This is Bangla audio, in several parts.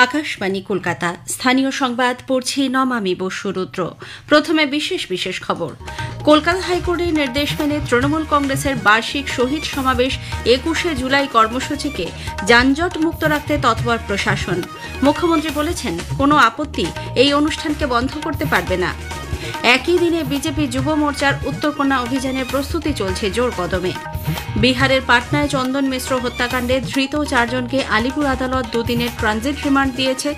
আকাশবাণী কলকাতা। স্থানীয় সংবাদ পড়ছি নমামি বসু রুদ্র। প্রথমে বিশেষ খবর। কলকাতা হাইকোর্টের নির্দেশ মেনে তৃণমূল কংগ্রেসের বার্ষিক শহীদ সমাবেশ ২১শে জুলাই কর্মসূচিকে যানজট মুক্ত রাখতে তৎপর প্রশাসন। মুখ্যমন্ত্রী বলেছেন, কোনো আপত্তি এই অনুষ্ঠানকে বন্ধ করতে পারবে না। একই দিনে বিজেপি যুব মোর্চার উত্তরকন্যা অভিযানের প্রস্তুতি চলছে জোর কদমে। বিহারের পাটনায় চন্দন মিশ্র হত্যাকাণ্ডে ধৃত ৪ জনকে আলিপুর আদালত দুদিনের ট্রানজিট রিমান্ড দিয়েছে।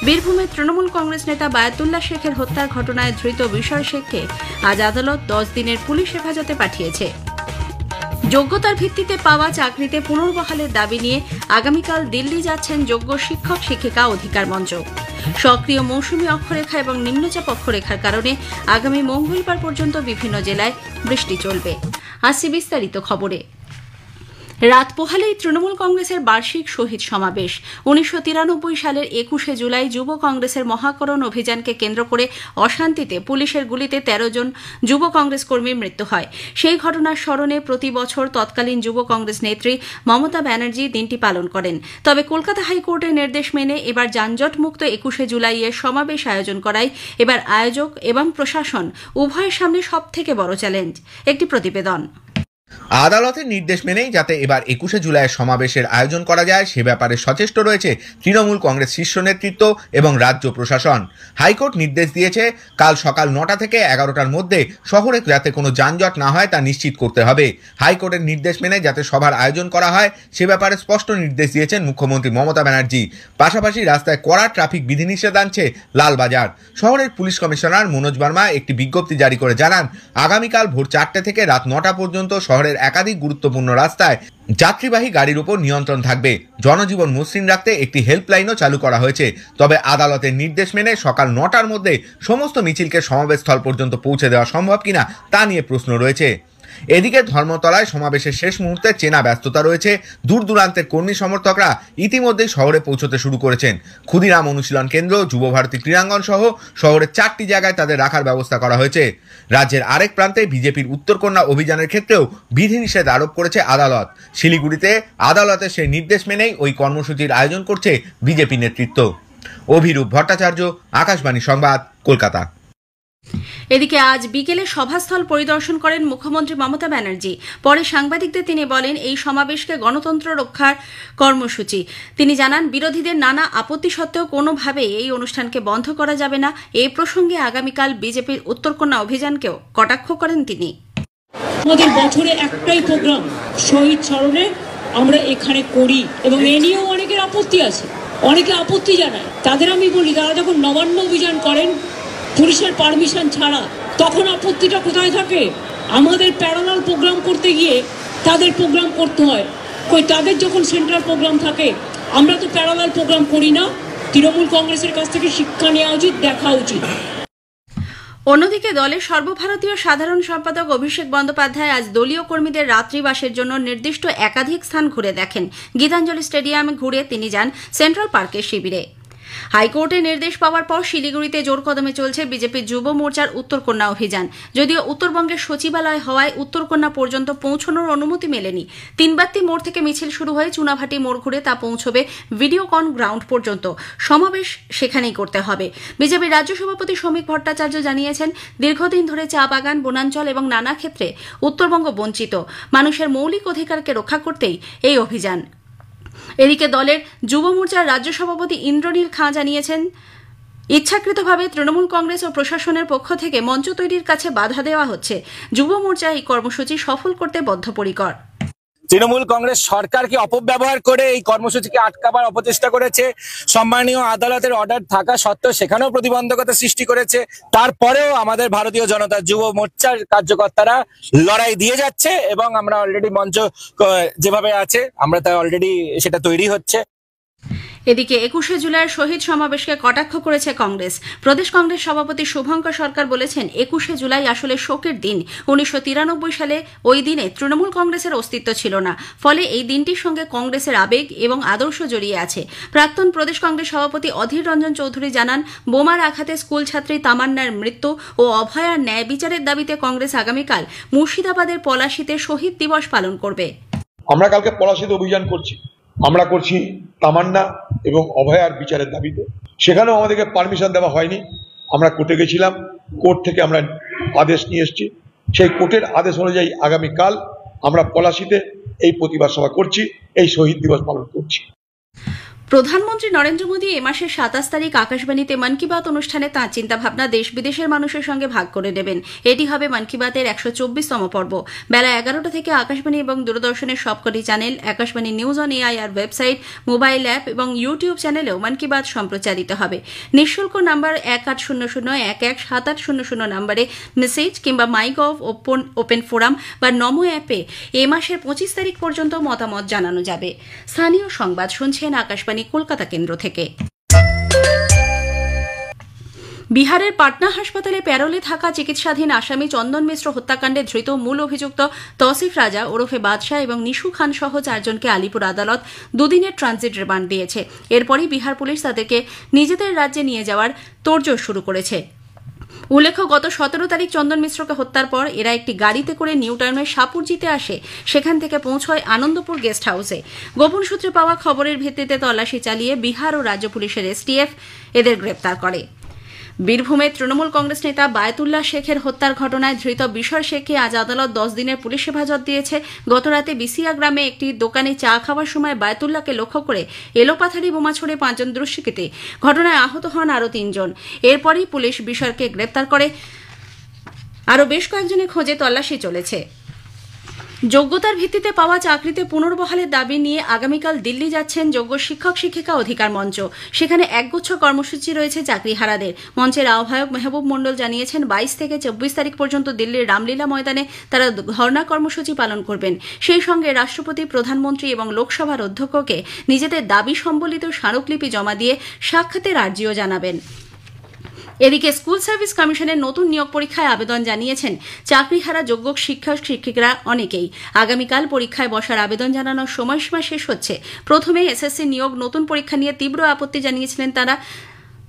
বীরভূমের তৃণমূল কংগ্রেস নেতা বায়াতুল্লাহ শেখের হত্যার ঘটনায় ধৃত বিশয় শেখকে আজ আদালত ১০ দিনের পুলিশ হেফাজতে পাঠিয়েছে। যোগ্যতার ভিত্তিতে পাওয়া চাকরিতে পুনর্বহালের দাবি নিয়ে আগামীকাল দিল্লি যাচ্ছেন যোগ্য শিক্ষক শিক্ষিকা অধিকার মঞ্চ। সক্রিয় মৌসুমী অক্ষরেখা এবং নিম্নচাপ অক্ষরেখার কারণে আগামী মঙ্গলবার পর্যন্ত বিভিন্ন জেলায় বৃষ্টি চলবে। আসছি বিস্তারিত খবরে। রাত পোহালেই তৃণমূল কংগ্রেসের বার্ষিক শহীদ সমাবেশ। ১৯৯৩ সালের ২১শে জুলাই যুব কংগ্রেসের মহাকরণ অভিযানকে কেন্দ্র করে অশান্তিতে পুলিশের গুলিতে ১৩ জন যুব কংগ্রেস কর্মীর মৃত্যু হয়। সেই ঘটনার স্মরণে প্রতি বছর তৎকালীন যুব কংগ্রেস নেত্রী মমতা ব্যানার্জি দিনটি পালন করেন। তবে কলকাতা হাইকোর্টের নির্দেশ মেনে এবার যানজটমুক্ত ২১শে জুলাইয়ের সমাবেশ আয়োজন করায় এবার আয়োজক এবং প্রশাসন উভয়ের সামনে সবথেকে বড় চ্যালেঞ্জ। একটি প্রতিবেদন। আদালতের নির্দেশ মেনেই যাতে এবার ২১শে জুলাইয়ের সমাবেশের আয়োজন করা যায় সে ব্যাপারে সচেষ্ট রয়েছে তৃণমূল কংগ্রেস শীর্ষ নেতৃত্ব এবং রাজ্য প্রশাসন। হাইকোর্ট নির্দেশ দিয়েছে, কাল সকাল ৯টা থেকে ১১টার মধ্যে শহরে যাতে কোনো যানজট না হয় তা নিশ্চিত করতে হবে। হাইকোর্টের নির্দেশ মেনে যাতে সভার আয়োজন করা হয় সে ব্যাপারে স্পষ্ট নির্দেশ দিয়েছেন মুখ্যমন্ত্রী মমতা ব্যানার্জি। পাশাপাশি রাস্তায় কড়া ট্রাফিক বিধিনিষেধ আনছে লালবাজার। শহরের পুলিশ কমিশনার মনোজ বর্মা একটি বিজ্ঞপ্তি জারি করে জানান, আগামীকাল ভোর ৪টে থেকে রাত ৯টা পর্যন্ত শহরের একাধিক গুরুত্বপূর্ণ রাস্তায় যাত্রীবাহী গাড়ির উপর নিয়ন্ত্রণ থাকবে। জনজীবন মসৃণ রাখতে একটি হেল্পলাইনও চালু করা হয়েছে। তবে আদালতের নির্দেশ মেনে সকাল ৯টার মধ্যে সমস্ত মিছিলকে সমাবেশস্থল পর্যন্ত পৌঁছে দেওয়া সম্ভব কিনা তা নিয়ে প্রশ্ন রয়েছে। এদিকে ধর্মতলায় সমাবেশের শেষ মুহূর্তে চেনা ব্যস্ততা রয়েছে। দূর দূরান্তের কর্মী সমর্থকরা ইতিমধ্যেই শহরে পৌঁছতে শুরু করেছেন। ক্ষুদিরাম অনুশীলন কেন্দ্র, যুবভারতী ক্রীড়াঙ্গন সহ শহরের ৪টি জায়গায় তাদের রাখার ব্যবস্থা করা হয়েছে। রাজ্যের আরেক প্রান্তে বিজেপির উত্তরকন্যা অভিযানের ক্ষেত্রেও বিধিনিষেধ আরোপ করেছে আদালত। শিলিগুড়িতে আদালতের সেই নির্দেশ মেনেই ওই কর্মসূচির আয়োজন করছে বিজেপি নেতৃত্ব। অভিরূপ ভট্টাচার্য, আকাশবাণী সংবাদ, কলকাতা। এদিকে আজ বিকেলে সভাস্থল পরিদর্শন করেন মুখ্যমন্ত্রী মমতা ব্যানার্জি। পরে সাংবাদিকদের তিনি বলেন, এই সমাবেশকে গণতন্ত্র রক্ষার কর্মসূচি। তিনি জানান, বিরোধীদের নানা আপত্তি সত্ত্বেও কোনোভাবেই এই অনুষ্ঠানকে বন্ধ করা যাবে না। এই প্রসঙ্গে আগামীকাল বিজেপির উত্তরকন্যা অভিযানকেও কটাক্ষ করেন তিনি। আমাদের বছরে একটাই প্রোগ্রাম শহীদ স্মরণে আমরা এখানে করি এবং এ নিয়েও অনেকের আপত্তি আছে, অনেকে আপত্তি জানায়। তাদের আমি বলি, তারা যখন নবান্ন অভিযান করেন পুলিশের পারমিশন ছাড়া, তখন আপত্তিটা কোথায় থাকে? আমাদের প্যারালাল প্রোগ্রাম করতে গিয়ে তাদের প্রোগ্রাম করতে হয়। তাদের যখন সেন্ট্রাল প্রোগ্রাম থাকে, আমরা তো প্যারালাল প্রোগ্রাম করি না। তৃণমূল কংগ্রেসের কাছ থেকে শিক্ষা নেওয়া উচিত, দেখা উচিত। অন্যদিকে দলের সর্বভারতীয় সাধারণ সম্পাদক অভিষেক বন্দ্যোপাধ্যায় আজ দলীয় কর্মীদের রাত্রিবাসের জন্য নির্দিষ্ট একাধিক স্থান ঘুরে দেখেন। গীতাঞ্জলি স্টেডিয়ামে ঘুরে তিনি যান সেন্ট্রাল পার্কের শিবিরে। হাইকোর্টের নির্দেশ পাওয়ার পর শিলিগুড়িতে জোর কদমে চলছে বিজেপির যুব মোর্চার উত্তরকন্যা অভিযান। যদিও উত্তরবঙ্গের সচিবালয় হওয়ায় উত্তরকন্যা পর্যন্ত পৌঁছানোর অনুমতি মেলেনি। তিনবাত্তি মোড় থেকে মিছিল শুরু হয়ে চুনাভাটি মোড় ঘুরে তা পৌঁছবে ভিডিওকন গ্রাউন্ড পর্যন্ত। সমাবেশ সেখানেই করতে হবে। বিজেপির রাজ্য সভাপতি শ্রমিক ভট্টাচার্য জানিয়েছেন, দীর্ঘদিন ধরে চা বাগান, বনাঞ্চল এবং নানা ক্ষেত্রে উত্তরবঙ্গ বঞ্চিত। মানুষের মৌলিক অধিকারকে রক্ষা করতেই এই অভিযান। এদিকে দলের যুব মোর্চার রাজ্য সভাপতি ইন্দ্রনীল খাঁ জানিয়েছেন, ইচ্ছাকৃতভাবে তৃণমূল কংগ্রেস ও প্রশাসনের পক্ষ থেকে মঞ্চ তৈরির কাছে বাধা দেওয়া হচ্ছে। যুব মোর্চা এই কর্মসূচি সফল করতে বদ্ধপরিকর। তৃণমূল কংগ্রেস সরকারকে অপব্যবহার করে এই কর্মসূচিকে আটকাবার অপচেষ্টা করেছে। সম্মানীয় আদালতের অর্ডার থাকা সত্ত্বেও সেখানেও প্রতিবন্ধকতা সৃষ্টি করেছে। তারপরেও আমাদের ভারতীয় জনতা যুব মোর্চার কার্যকর্তারা লড়াই দিয়ে যাচ্ছে এবং আমরা অলরেডি মঞ্চ যেভাবে আছে আমরা তা অলরেডি সেটা তৈরি হচ্ছে। এদিকে ২১শে জুলাইয়ের শহীদ সমাবেশকে কটাক্ষ করেছে কংগ্রেস। প্রদেশ কংগ্রেস সভাপতি শুভঙ্কর সরকার বলেছেন, ২১শে জুলাই আসলে শোকের দিন। ১৯৯৩ সালে ওই দিনে তৃণমূল কংগ্রেসের অস্তিত্ব ছিল না। ফলে এই দিনটির সঙ্গে কংগ্রেসের আবেগ এবং আদর্শ জড়িয়ে আছে। প্রাক্তন প্রদেশ কংগ্রেস সভাপতি অধীর রঞ্জন চৌধুরী জানান, বোমার আঘাতে স্কুল ছাত্রী তামান্নার মৃত্যু ও অভয়ার ন্যায় বিচারের দাবিতে কংগ্রেস আগামীকাল মুর্শিদাবাদের পলাশীতে শহীদ দিবস পালন করবে। আমরা কালকে পলাশীতে অভিযান করছি। আমরা করছি তামান্না এবং অভয়ার বিচারের দাবিতে। সেখানেও আমাদেরকে পারমিশন দেওয়া হয়নি। আমরা কোর্টে গেছিলাম, কোর্ট থেকে আমরা আদেশ নিয়ে এসেছি। সেই কোর্টের আদেশ অনুযায়ী আগামীকাল আমরা পলাশীতে এই প্রতিবাদ সভা করছি, এই শহীদ দিবস পালন করছি। প্রধানমন্ত্রী নরেন্দ্র মোদী এ মাসের ২৭ তারিখ আকাশবাণীতে মন কি বাত অনুষ্ঠানে তাঁর চিন্তাভাবনা দেশ বিদেশের মানুষের সঙ্গে ভাগ করে নেবেন। এটি হবে মন কি বাতের ১২৪তম পর্ব। বেলা ১১টা থেকে আকাশবাণী এবং দূরদর্শনের সবকটি channel, Akashvani news on AIR website, mobile app এবং ইউটিউব চ্যানেলেও মন কি বাত সম্প্রচারিত হবে। নিঃশুল্ক নাম্বার 1800117800 নম্বরে মেসেজ কিংবা মাইগভ ওপেন ফোরাম বা নমো অ্যাপে এ মাসের ২৫ তারিখ পর্যন্ত মতামত জানানো যাবে। স্থানীয় সংবাদ শুনছেন আকাশবাণী কলকাতা কেন্দ্র থেকে। বিহারের পাটনা হাসপাতালে প্যারোলে থাকা চিকিৎসাধীন আসামি চন্দন মিশ্র হত্যাকাণ্ডে ধৃত মূল অভিযুক্ত তৌসিফ রাজা ওরফে বাদশাহ এবং নিশু খান সহ ৪ জনকে আলিপুর আদালত দুদিনের ট্রানজিট রিমান্ড দিয়েছে। এরপরই বিহার পুলিশ তাদেরকে নিজেদের রাজ্যে নিয়ে যাওয়ার তোড়জোড় শুরু করেছে। উল্লেখ্য, গত ১৭ তারিখ চন্দন মিশ্রকে হত্যার পর এরা একটি গাড়িতে করে নিউ টাউনের সাপুরজিতে আসে। সেখান থেকে পৌঁছয় আনন্দপুর গেস্ট হাউসে। গোপন সূত্রে পাওয়া খবরের ভিত্তিতে তল্লাশি চালিয়ে বিহার ও রাজ্য পুলিশের এসটিএফ এদের গ্রেপ্তার করে। বীরভূমে তৃণমূল কংগ্রেস নেতা বায়তুল্লাহ শেখের হত্যার ঘটনায় ধৃত বিশর শেখকে আজ আদালত ১০ দিনের পুলিশ হেফাজত দিয়েছে। গতরাতে বিসিয়া গ্রামে একটি দোকানে চা খাওয়ার সময় বায়তুল্লাহকে লক্ষ্য করে এলোপাথারি বোমা ছড়ে ৫ জন দুষ্কৃতী। ঘটনায় আহত হন আরও ৩ জন। এরপরই পুলিশ বিশরকে গ্রেপ্তার করে। আরও বেশ কয়েকজনের খোঁজে তল্লাশি চলেছে। যোগ্যতার ভিত্তিতে পাওয়া চাকরিতে পুনর্বহালের দাবি নিয়ে আগামীকাল দিল্লি যাচ্ছেন যোগ্য শিক্ষক শিক্ষিকা অধিকার মঞ্চ। সেখানে একগুচ্ছ কর্মসূচি রয়েছে চাকরিহারাদের। মঞ্চের আহ্বায়ক মেহবুব মণ্ডল জানিয়েছেন ২২ থেকে ২৪ তারিখ পর্যন্ত দিল্লির রামলীলা ময়দানে তারা ধর্ণা কর্মসূচি পালন করবেন। সেই সঙ্গে রাষ্ট্রপতি, প্রধানমন্ত্রী এবং লোকসভার অধ্যক্ষকে নিজেদের দাবি সম্বলিত স্মারকলিপি জমা দিয়ে সাক্ষাতের আর্জিও জানাবেন। এদিকে স্কুল সার্ভিস কমিশনের নতুন নিয়োগ পরীক্ষায় আবেদন জানিয়েছেন চাকরিহারা যোগ্য শিক্ষক শিক্ষিকারা অনেকেই। আগামীকাল পরীক্ষায় বসার আবেদন জানানোর সময়সীমা শেষ হচ্ছে। প্রথমে এসএসসি নিয়োগ নতুন পরীক্ষা নিয়ে তীব্র আপত্তি জানিয়েছিলেন তারা।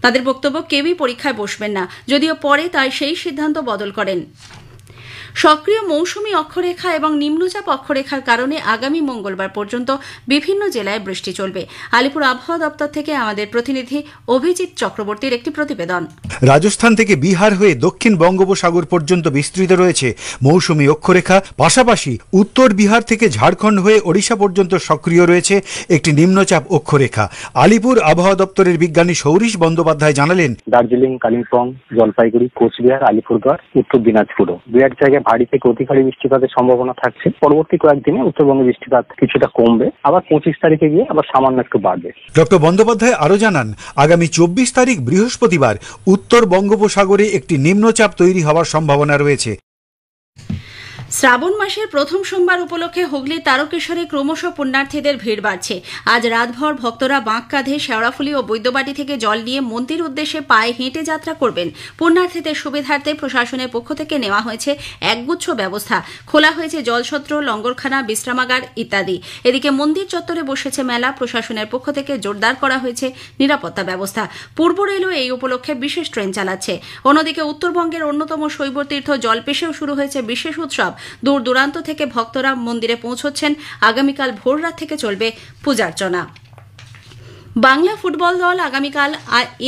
তাদের বক্তব্য, কেউই পরীক্ষায় বসবেন না, যদিও পরে তাই সেই সিদ্ধান্ত বদল করেন। সক্রিয় মৌসুমী অক্ষরেখা এবং নিম্নচাপ অক্ষরেখার কারণে আগামী মঙ্গলবার পর্যন্ত বিভিন্ন জেলায় বৃষ্টি চলবে। আলিপুর আবহাওয়া দপ্তর থেকে আমাদের প্রতিনিধি অভিজিৎ চক্রবর্তীর একটি প্রতিবেদন। রাজস্থান থেকে বিহার হয়ে দক্ষিণ বঙ্গোপসাগর পর্যন্ত বিস্তৃত রয়েছে মৌসুমী অক্ষরেখা। পাশাপাশি উত্তর বিহার থেকে ঝাড়খণ্ড হয়ে ওড়িশা পর্যন্ত সক্রিয় রয়েছে একটি নিম্নচাপ অক্ষরেখা। আলিপুর আবহাওয়া দপ্তরের বিজ্ঞানী সৌরিশ বন্দ্যোপাধ্যায় জানালেন, দার্জিলিং, কালিম্পং, জলপাইগুড়ি, কোচবিহার, আলিপুরদুয়ার, উত্তর দিনাজপুরও দু এক জায়গায় ভারী থেকে অতি ভারী বৃষ্টিপাতের সম্ভাবনা থাকছে। পরবর্তী কয়েকদিনে উত্তরবঙ্গে বৃষ্টিপাত কিছুটা কমবে, আবার ২৫ তারিখে গিয়ে আবার সামান্য একটু বাড়বে। ডক্টর বন্দ্যোপাধ্যায় আরো জানান, আগামী ২৪ তারিখ বৃহস্পতিবার উত্তর বঙ্গোপসাগরে একটি নিম্নচাপ তৈরি হওয়ার সম্ভাবনা রয়েছে। শ্রাবণ মাসের প্রথম সোমবার উপলক্ষে হুগলির তারকেশ্বরে ক্রমশ পুণ্যার্থীদের ভিড় বাড়ছে। আজ রাতভর ভক্তরা বাঁক কাঁধে শেওড়াফুলি ও বৈদ্যবাটি থেকে জল নিয়ে মন্দির উদ্দেশ্যে পায়ে হেঁটে যাত্রা করবেন। পুণ্যার্থীদের সুবিধার্থে প্রশাসনের পক্ষ থেকে নেওয়া হয়েছে একগুচ্ছ ব্যবস্থা। খোলা হয়েছে জলছত্র, লঙ্গরখানা, বিশ্রামাগার ইত্যাদি। এদিকে মন্দির চত্বরে বসেছে মেলা। প্রশাসনের পক্ষ থেকে জোরদার করা হয়েছে নিরাপত্তা ব্যবস্থা। পূর্ব রেলও এই উপলক্ষে বিশেষ ট্রেন চালাচ্ছে। অন্যদিকে উত্তরবঙ্গের অন্যতম শৈবতীর্থ জলপেশেও শুরু হয়েছে বিশেষ উৎসব। দূর দূরান্ত থেকে ভক্তরা মন্দিরে পৌঁছচ্ছেন। আগামীকাল ভোররাত থেকে চলবে পূজার্চনা। বাংলা ফুটবল দল আগামীকাল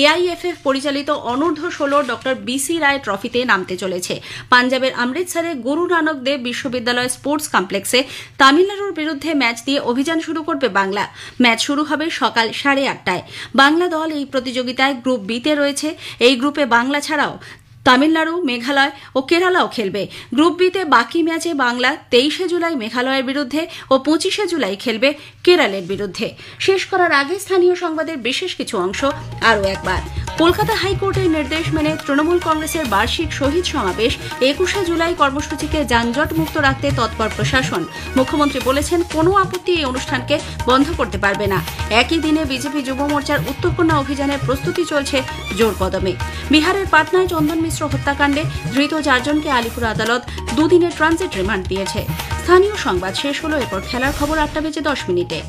এআইএফএফ পরিচালিত অনূর্ধ্ব-16 ডক্টর বিসি রায় ট্রফিতে নামতে চলেছে। পাঞ্জাবের অমৃতসরে গুরু নানক দেব বিশ্ববিদ্যালয় স্পোর্টস কমপ্লেক্সে তামিলনাড়ুর বিরুদ্ধে ম্যাচ দিয়ে অভিযান শুরু করবে বাংলা। ম্যাচ শুরু হবে সকাল 8:30টায়। বাংলা দল এই প্রতিযোগিতায় গ্রুপ বিতে রয়েছে। এই গ্রুপে বাংলা ছাড়াও তামিলনাড়ু, মেঘালয় ও কেরালাও খেলবে। গ্রুপ বিতে বাকি ম্যাচে বাংলা 23শে জুলাই মেঘালয়ের বিরুদ্ধে ও 25শে জুলাই খেলবে কেরালের বিরুদ্ধে। শেষ করার আগে স্থানীয় সংবাদের বিশেষ কিছু অংশ আরও একবার। কলকাতা হাইকোর্টের নির্দেশ মেনে তৃণমূল কংগ্রেসের বার্ষিক শহীদ সমাবেশ 21শে জুলাই কর্মসূচিকে যানজট মুক্ত রাখতে তৎপর প্রশাসন। মুখ্যমন্ত্রী বলেছেন, কোনো আপত্তি এই অনুষ্ঠানকে বন্ধ করতে পারবে না। একই দিনে বিজেপি যুব মোর্চার উত্তরকন্যা অভিযানের প্রস্তুতি চলছে জোর কদমে। বিহারের পাটনায় চন্দন মিশ্র হত্যাকাণ্ডে ধৃত 4 জনকে আলিপুর আদালত দুদিনের ট্রানজিট রিমান্ড দিয়েছে। স্থানীয় সংবাদ শেষ হলো। এরপর খেলার খবর 8টা বেজে 10 মিনিটে।